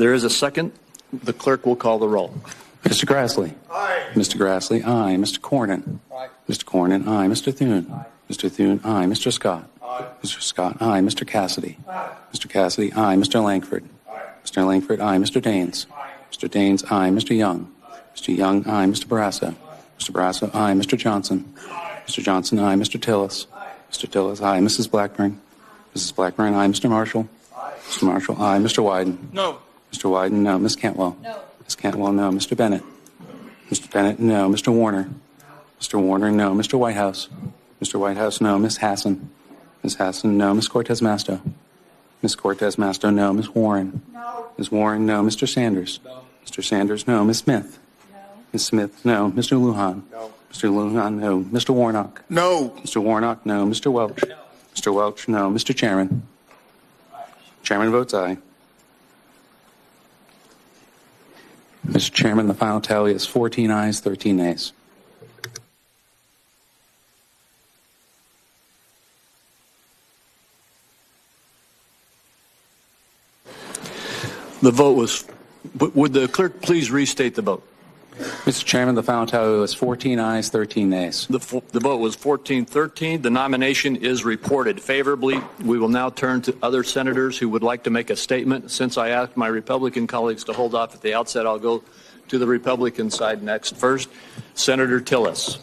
There is a second. The clerk will call the roll. Mr. Grassley. Aye. Mr. Grassley, aye. Mr. Cornyn. Aye. Mr. Cornyn, aye. Mr. Thune. Aye. Mr. Thune, aye. Mr. Scott. Aye. Mr. Scott, aye. Mr. Cassidy. Aye. Mr. Cassidy, aye. Mr. Langford. Aye. Mr. Langford, aye. Mr. Daines. Aye. Mr. Daines, aye. Mr. Young. Aye. Mr. Young, aye. Mr. Barrasso. Mr. Barrasso, aye. Mr. Johnson. Aye. Mr. Johnson, aye. Mr. Tillis. Aye. Mr. Tillis, aye. Mrs. Blackburn. Mrs. Blackburn, aye. Mr. Marshall. Aye. Mr. Marshall, aye. Mr. Wyden. No. Mr. Wyden, no. Ms. Cantwell. No. Ms. Cantwell, no. Mr. Bennett. Mr. Bennett, no. Mr. Warner. Mr. Warner, no. Mr. Whitehouse. Mr. Whitehouse, no. Ms. Hassan. Ms. Hassan, no. Ms. Cortez Masto. Ms. Cortez Masto, no. Ms. Warren. No. Ms. Warren, no. Mr. Sanders. No. Mr. Sanders, no. Ms. Smith. No. Ms. Smith, no. Mr. Lujan. No. Mr. Lujan, no. Mr. Warnock. No. Mr. Warnock, no. Mr. Welch. No. Mr. Welch, no. Mr. Chairman. Chairman votes aye. Mr. Chairman, the final tally is 14 ayes, 13 nays. The vote was. Would the clerk please restate the vote? Mr. Chairman, the final tally was 14 ayes, 13 nays. The vote was 14-13. The nomination is reported favorably. We will now turn to other senators who would like to make a statement. Since I asked my Republican colleagues to hold off at the outset, I'll go to the Republican side next. First, Senator Tillis.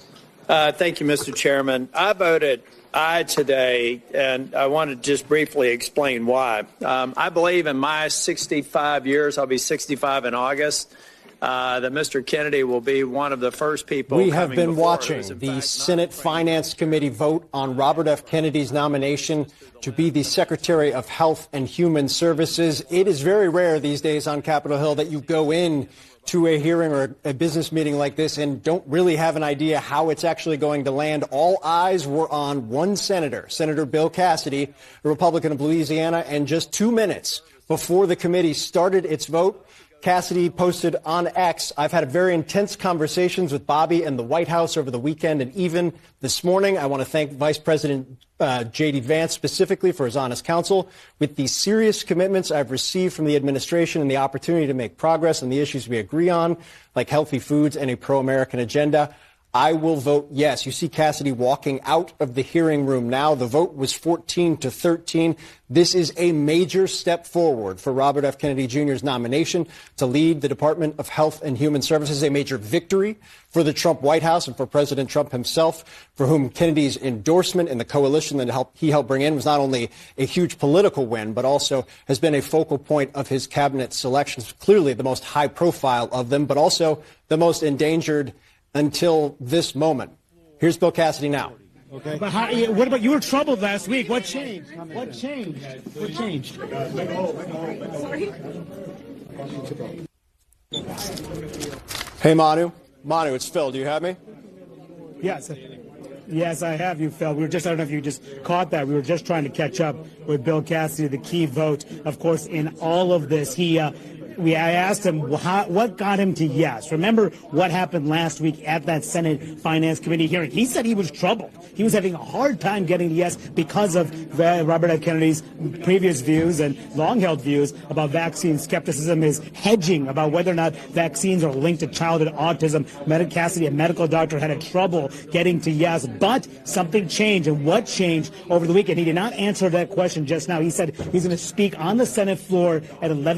Thank you, Mr. Chairman. I voted aye today, and I want to just briefly explain why. I believe in my 65 years, I'll be 65 in August, that Mr. Kennedy will be one of the first people. We have been watching the Senate Finance Committee vote on Robert F. Kennedy's nomination to be the Secretary of Health and Human Services. It is very rare these days on Capitol Hill that you go in to a hearing or a business meeting like this and don't really have an idea how it's actually going to land. All eyes were on one senator, Senator Bill Cassidy, a Republican of Louisiana, and just 2 minutes before the committee started its vote, Cassidy posted on X, "I've had very intense conversations with Bobby and the White House over the weekend and even this morning. I want to thank Vice President J.D. Vance specifically for his honest counsel. With the serious commitments I've received from the administration and the opportunity to make progress on the issues we agree on, like healthy foods and a pro-American agenda, I will vote yes." You see Cassidy walking out of the hearing room now. The vote was 14-13. This is a major step forward for Robert F. Kennedy Jr.'s nomination to lead the Department of Health and Human Services, a major victory for the Trump White House and for President Trump himself, for whom Kennedy's endorsement and the coalition that he helped bring in was not only a huge political win, but also has been a focal point of his cabinet selections, clearly the most high profile of them, but also the most endangered until this moment. Here's Bill Cassidy now. Okay. But what about, you were troubled last week. What changed? What changed? What changed? Hey, Manu. Manu, it's Phil. Do you have me? Yes. Yes, I have you, Phil. I don't know if you just caught that. We were just trying to catch up with Bill Cassidy, the key vote, of course, in all of this. I asked him what got him to yes. Remember what happened last week at that Senate Finance Committee hearing. He said he was troubled. He was having a hard time getting yes because of Robert F. Kennedy's previous views and long-held views about vaccine skepticism, his hedging about whether or not vaccines are linked to childhood autism. Cassidy, a medical doctor, had a trouble getting to yes, but something changed. And what changed over the weekend? He did not answer that question just now. He said he's going to speak on the Senate floor at 11.